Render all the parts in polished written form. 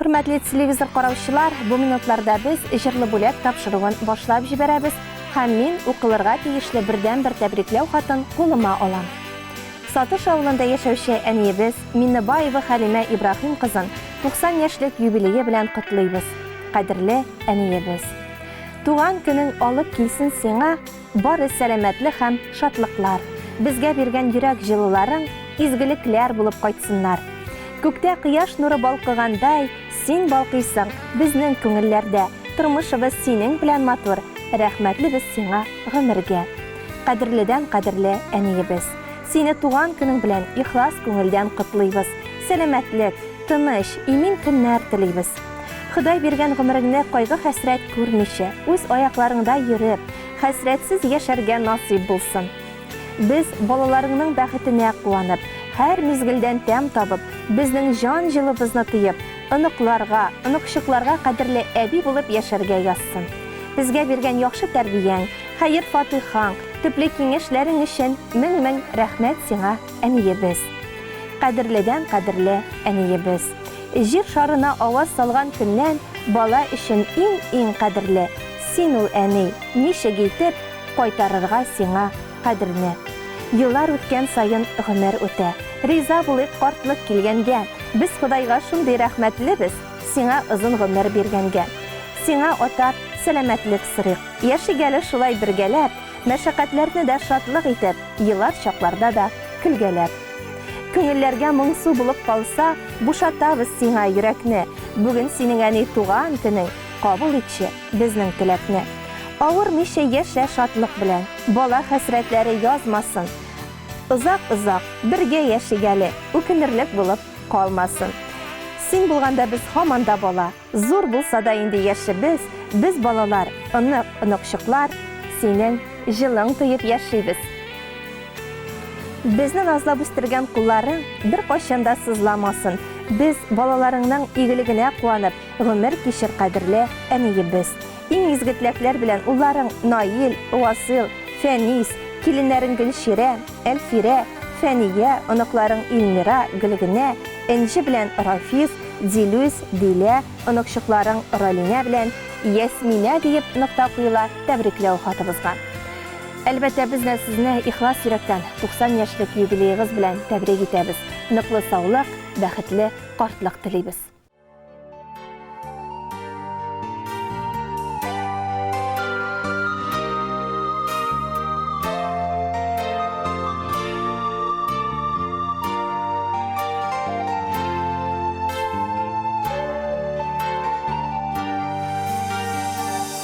Hürmetli televizor караучылар, бу минутларда без җырлы бүләк тапшыруын башлап җибәрәбез һәм мин укылырга тиешле бердән-бер тәбрикләү хатын кулыма алам. Сатыш авылында яшәүче әниебез Миннебаева Хәлимә Ибраһим кызын 90 яшьлек юбилее белән котлыйбыз. Кадерле әниебез. Туган көнең алып килсен сиңа бары сәламәтлек һәм шатлыклар. Безгә биргән йөрәк җылыларың изгелекләр булып кайтсыннар. Күктә кояш нуры балкыгандай, син балкыйсың безнең күңелләрдә. Тормышыбыз синең белән матур. Рәхмәтле без сиңа гомергә. Кадерледән кадерле әниебез. Сине туган көнең белән ихлас күңелдән котлыйбыз. Сәламәтлек, тыныч, имин көннәр телибез. Ходай биргән гомереңне кайгы-хәсрәт күрмичә, үз аякларыңда йөреп, хәсрәтсез яшәргә насыйп булсын. Без балаларыңның бәхетенә куанып, һәр мизгелдән тәм табып, безнең җан җылыбызны тыеп, оныкларга, оныкчыкларга кадерле әби булып яшәргә язсын. Безгә биргән яхшы тәрбияң, хәер-фатихаң, төпле киңәшләрең өчен мең-мең рәхмәт сиңа, әниебез. Кадерледән кадерле әниебез. Җир шарына аваз салган көннән бала өчен иң кадерле. Син ул әни, ничек итеп кайтарырга сиңа кадерне. Еллар үткән саен гомер үтә. Риза булып картлык килгәнгә, без Худайга шундый рәхмәтлебез, сиңа озын гомер биргәнгә. Сиңа атап сәламәтлек сырык. Яшигәле шулай бергәләп, мәшәкатьләрне дә шатлык итеп, еллар чакларда да көлгәләп. Күңелләргә моңсу булып калса, бушатабыз сиңа йөрәкне. Бүген синең әни туган көнең, кабул итче безнең теләкне. Авыр мичә яшә шатлык белән, бала хәсрәтләре язмасын. Озак-озак бергә яшигәле, үкенерлек булып калмасын. Син булганда без һаман да бала, зур булса да инде яшебез, без балалар, оныкчыклар, синең җылың тоеп яшибез. Безнең азлап үстергән кулларың бер кайчан да сызламасын. Без балаларыңның игелегенә куанып, гомер кичер кадерле әниебез. Иң изгетләкләр белән улларың Наил, Васил, Фәнис, киленнәрең Гөлширә, Әлфирә, Фәния, оныкларың Илмира, Гөлгенә, Энҗи белән Рафис, Дилүз, Дилә, оныкчыкларың Ралинә белән Ясминә диеп нокта куела тәбрикләү хатыбызга. Әлбәттә, без дә сезне ихлас йөрәктән 90 яшьлек юбилеегыз белән тәбрик итәбез. Ныклы саулык, бәхетле картлык телибез.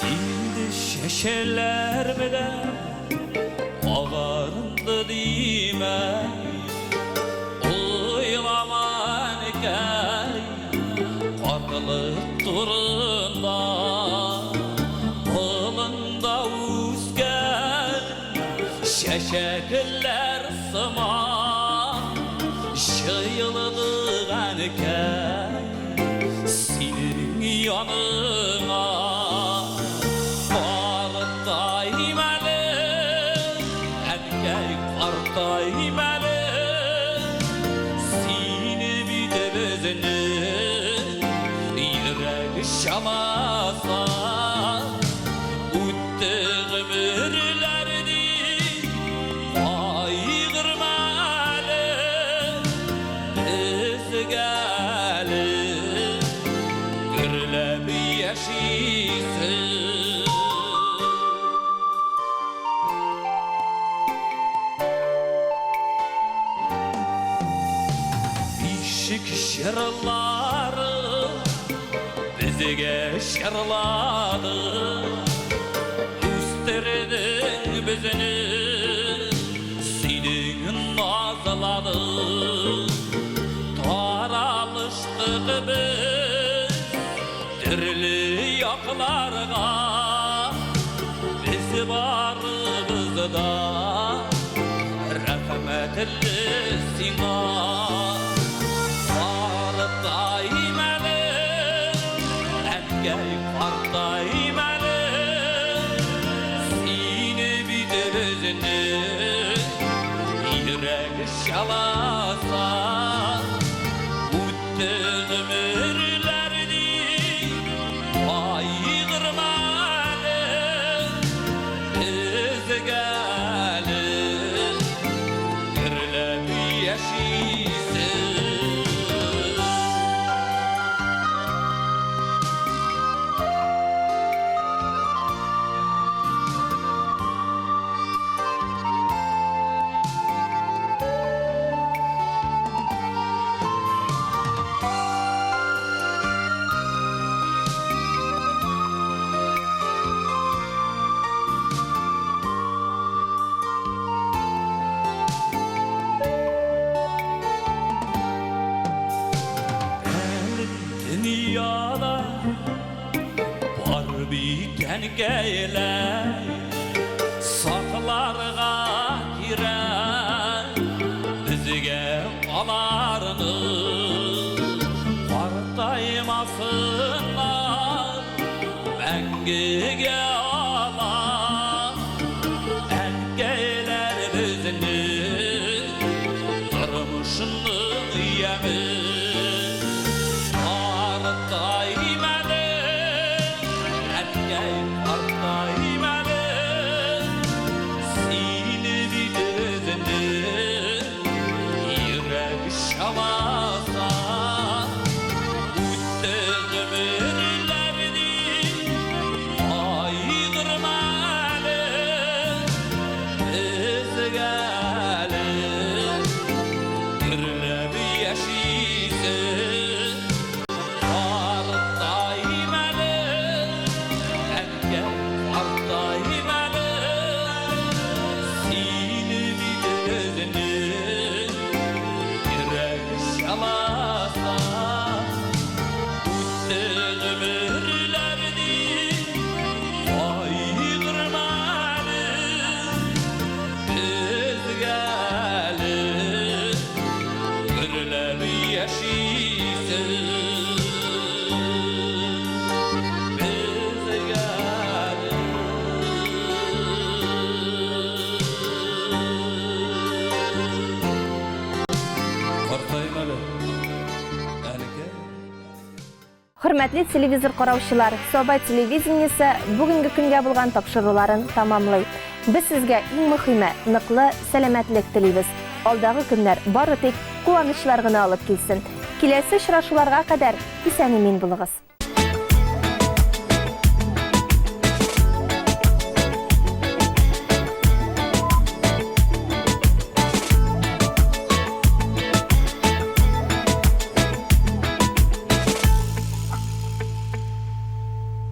Инде шешеләр белән ağarındı dime Uylaman eken Qartılık turunda Qılında uzgen Şeşekler sıma Şıyılıdığan eken Senin yanına Şamasa Uttı gümürlerdi Aygırmalı Üzgəli Gürləb yaşısın İşik şırları Bizge şırladı Üsterdin bizini Senin nazladı Taralıştık biz Türlü yaklarga Biz varımızda Rahmetli sina Partayım əli Sini bitirəcini Yürək şalasa Uttı ömürlərdi dünyada var biten geyler saklarga girer bizge alarını partaymasınlar mengige alar engeyler bizini durmuşunu yemi partaymalı engey partaymalı seni bizini yürek şamasa Hürmetli televizor qarawçılar, Soba televizionyası bugünkü künge bulgan tapşırıların tamamlay. Biz sizge iň mühime, nıqlı selametlik tileybiz. Aldağı günler bары tek kuwançlar gına alıp kelsin. Kilesi şıraşularga kadar isen emin bulығız.